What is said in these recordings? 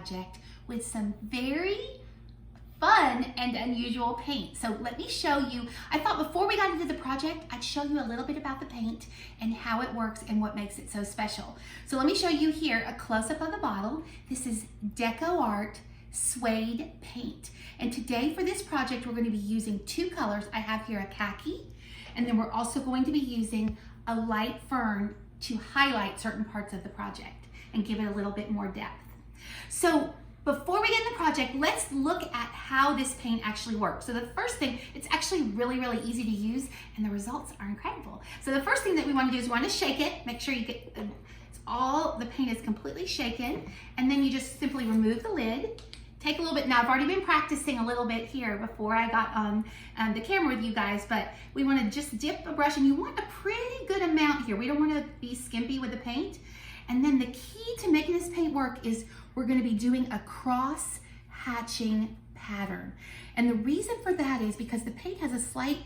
project with some very fun and unusual paint. So let me show you. I thought before we got into the project, I'd show you a little bit about the paint and how it works and what makes it so special. So let me show you here a close-up of the bottle. This is DecoArt suede paint. And today for this project, we're going to be using two colors. I have here a khaki, and then we're also going to be using a light fern to highlight certain parts of the project and give it a little bit more depth. So before we get in the project, let's look at how this paint actually works. So the first thing, it's actually really easy to use, and the results are incredible. So the first thing that we want to do is we want to shake it. Make sure you get the paint is completely shaken, and then you just simply remove the lid. Take a little bit. Now I've already been practicing a little bit here before I got on the camera with you guys, but we want to just dip a brush, and you want a pretty good amount here. We don't want to be skimpy with the paint. And then the key to making this paint work is we're going to be doing a cross hatching pattern. And the reason for that is because the paint has a slight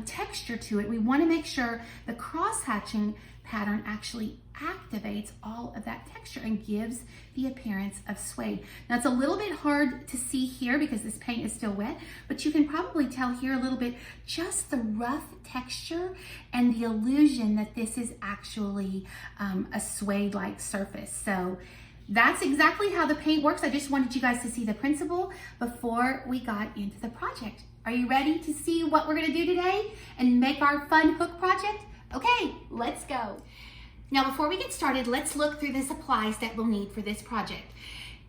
texture to it. We want to make sure the cross hatching pattern actually activates all of that texture and gives the appearance of suede. Now it's a little bit hard to see here because this paint is still wet, but you can probably tell here a little bit just the rough texture and the illusion that this is actually a suede-like surface. So that's exactly how the paint works. I just wanted you guys to see the principle before we got into the project. Are you ready to see what we're gonna do today and make our fun hook project? Okay, let's go. Now before we get started, let's look through the supplies that we'll need for this project.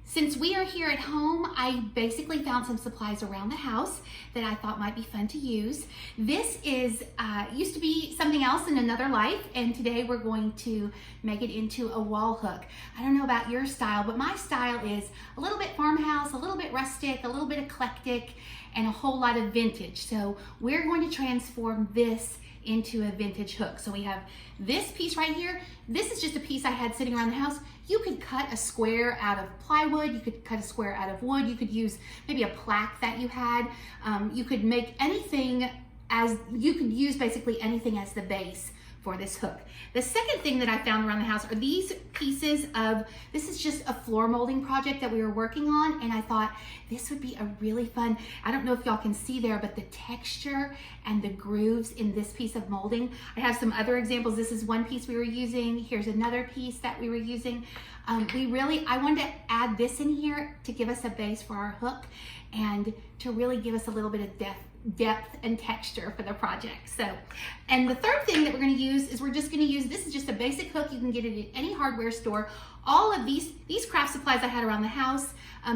Since we are here at home, I basically found some supplies around the house that I thought might be fun to use. This is used to be something else in another life, and today we're going to make it into a wall hook. I don't know about your style, but my style is a little bit farmhouse, a little bit rustic, a little bit eclectic, and a whole lot of vintage. So we're going to transform this into a vintage hook. So we have this piece right here. This is just a piece I had sitting around the house. You could cut a square out of plywood, you could cut a square out of wood, you could use maybe a plaque that you had. You could make anything you could use basically anything as the base for this hook. The second thing that I found around the house are these pieces this is just a floor molding project that we were working on, and I thought this would be a really fun, I don't know if y'all can see there, but the texture and the grooves in this piece of molding. I have some other examples. This is one piece we were using. Here's another piece that we were using. I wanted to add this in here to give us a base for our hook and to really give us a little bit of depth and texture for the project. So, and the third thing that we're going to use is this is just a basic hook. You can get it at any hardware store. All of these craft supplies I had around the house.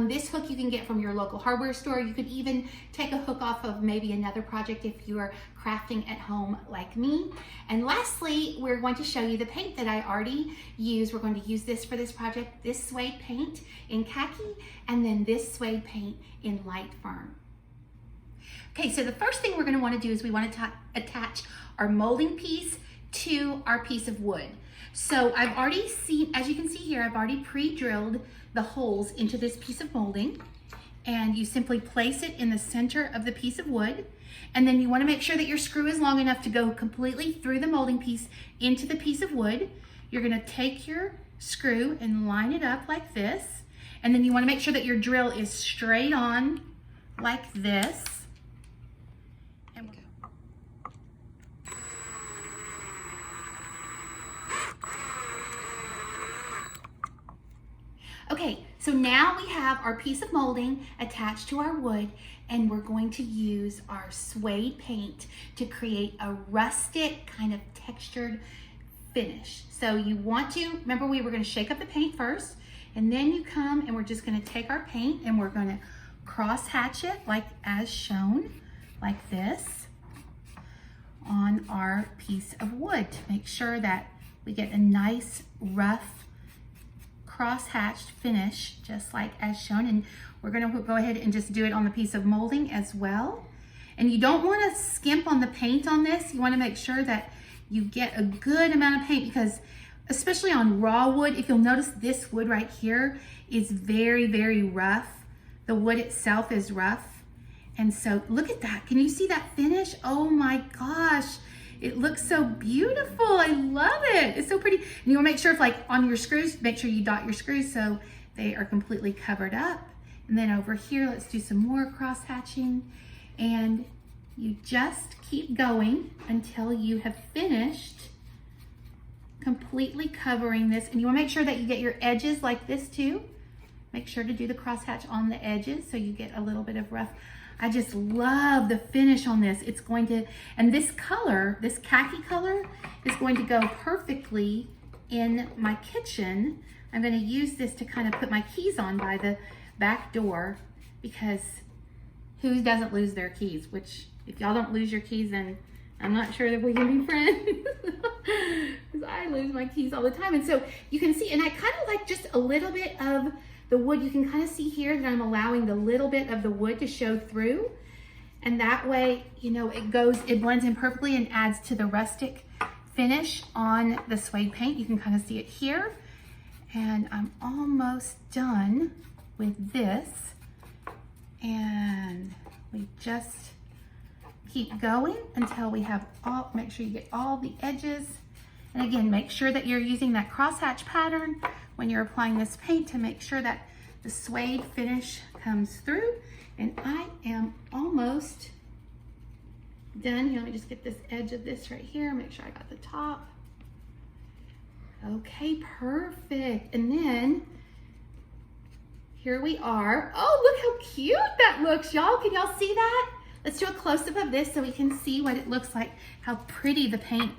This hook you can get from your local hardware store. You could even take a hook off of maybe another project if you are crafting at home like me. And lastly, we're going to show you the paint that I already used. We're going to use this for this project, this suede paint in khaki, and then this suede paint in light fern. Okay, so the first thing we're going to want to do is we want to attach our molding piece to our piece of wood. So I've already seen, as you can see here, I've already pre-drilled the holes into this piece of molding, and you simply place it in the center of the piece of wood, and then you want to make sure that your screw is long enough to go completely through the molding piece into the piece of wood. You're going to take your screw and line it up like this, and then you want to make sure that your drill is straight on like this. Okay, so now we have our piece of molding attached to our wood, and we're going to use our suede paint to create a rustic kind of textured finish. So you want to, remember we were going to shake up the paint first, and then you come and we're just going to take our paint and we're going to cross hatch it like as shown, like this, on our piece of wood to make sure that we get a nice rough cross-hatched finish, just like as shown. And we're going to go ahead and just do it on the piece of molding as well. And you don't want to skimp on the paint on this. You want to make sure that you get a good amount of paint, because especially on raw wood, if you'll notice, this wood right here is very rough. The wood itself is rough. And so look at that. Can you see that finish? Oh my gosh. It looks so beautiful. I love it. It's so pretty. And you want to make sure, if like on your screws, make sure you dot your screws so they are completely covered up. And then over here, let's do some more cross hatching. And you just keep going until you have finished completely covering this. And you wanna make sure that you get your edges like this too. Make sure to do the cross hatch on the edges so you get a little bit of rough. I just love the finish on this. It's going to, and this color, this khaki color, is going to go perfectly in my kitchen. I'm gonna use this to kind of put my keys on by the back door, because who doesn't lose their keys? Which, if y'all don't lose your keys, then I'm not sure that we can be friends. Because I lose my keys all the time. And so you can see, and I kind of like just a little bit of the wood. You can kind of see here that I'm allowing the little bit of the wood to show through. And that way, you know, it blends in perfectly and adds to the rustic finish on the suede paint. You can kind of see it here. And I'm almost done with this. And we just keep going until we have all, make sure you get all the edges. And again, make sure that you're using that crosshatch pattern when you're applying this paint to make sure that the suede finish comes through. And I am almost done. Here, let me just get this edge of this right here. Make sure I got the top. Okay, perfect. And then here we are. Oh, look how cute that looks, y'all. Can y'all see that? Let's do a close-up of this so we can see what it looks like, how pretty the paint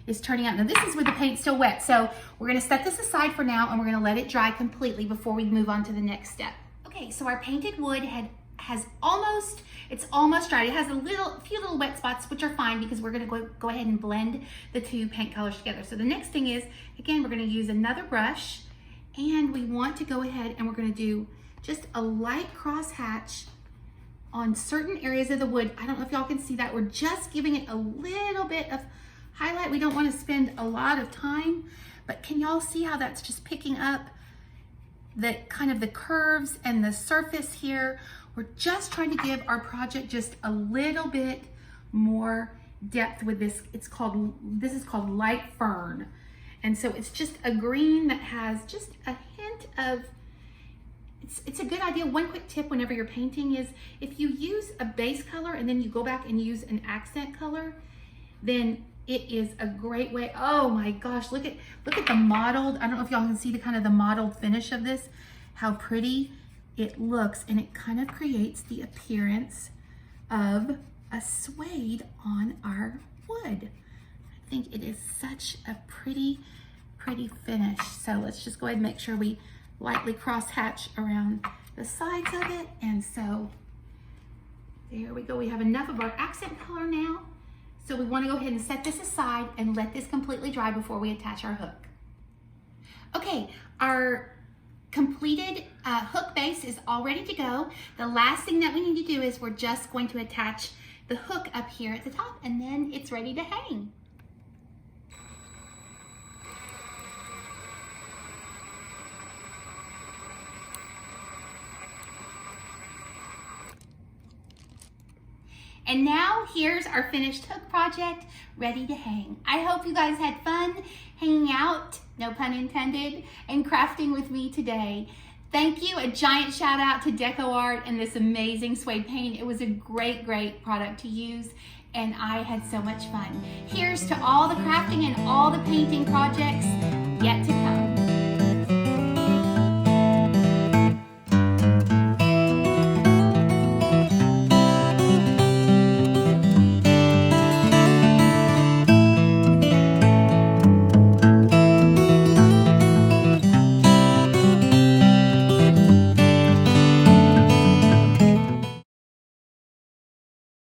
is turning out. Now this is with the paint still wet, so we're gonna set this aside for now and we're gonna let it dry completely before we move on to the next step. Okay, so our painted wood it's almost dried. It has a few little wet spots, which are fine because we're gonna go ahead and blend the two paint colors together. So the next thing is, again, we're gonna use another brush, and we want to go ahead and we're gonna do just a light cross hatch on certain areas of the wood. I don't know if y'all can see that. We're just giving it a little bit of highlight. We don't want to spend a lot of time, but can y'all see how that's just picking up the kind of the curves and the surface here? We're just trying to give our project just a little bit more depth with this. This is called light fern. And so it's just a green that has just a hint of, it's a good idea. One quick tip whenever you're painting is if you use a base color and then you go back and use an accent color, then it is a great way. Oh my gosh, look at the mottled, I don't know if y'all can see the kind of the mottled finish of this, how pretty it looks, and it kind of creates the appearance of a suede on our wood. I think it is such a pretty finish. So let's just go ahead and make sure we lightly cross hatch around the sides of it. And so there we go. We have enough of our accent color now. So we want to go ahead and set this aside and let this completely dry before we attach our hook. Okay, our completed hook base is all ready to go. The last thing that we need to do is we're just going to attach the hook up here at the top, and then it's ready to hang. And now here's our finished hook project ready to hang. I hope you guys had fun hanging out, no pun intended, and crafting with me today. Thank you, a giant shout out to DecoArt and this amazing suede paint. It was a great product to use, and I had so much fun. Here's to all the crafting and all the painting projects yet to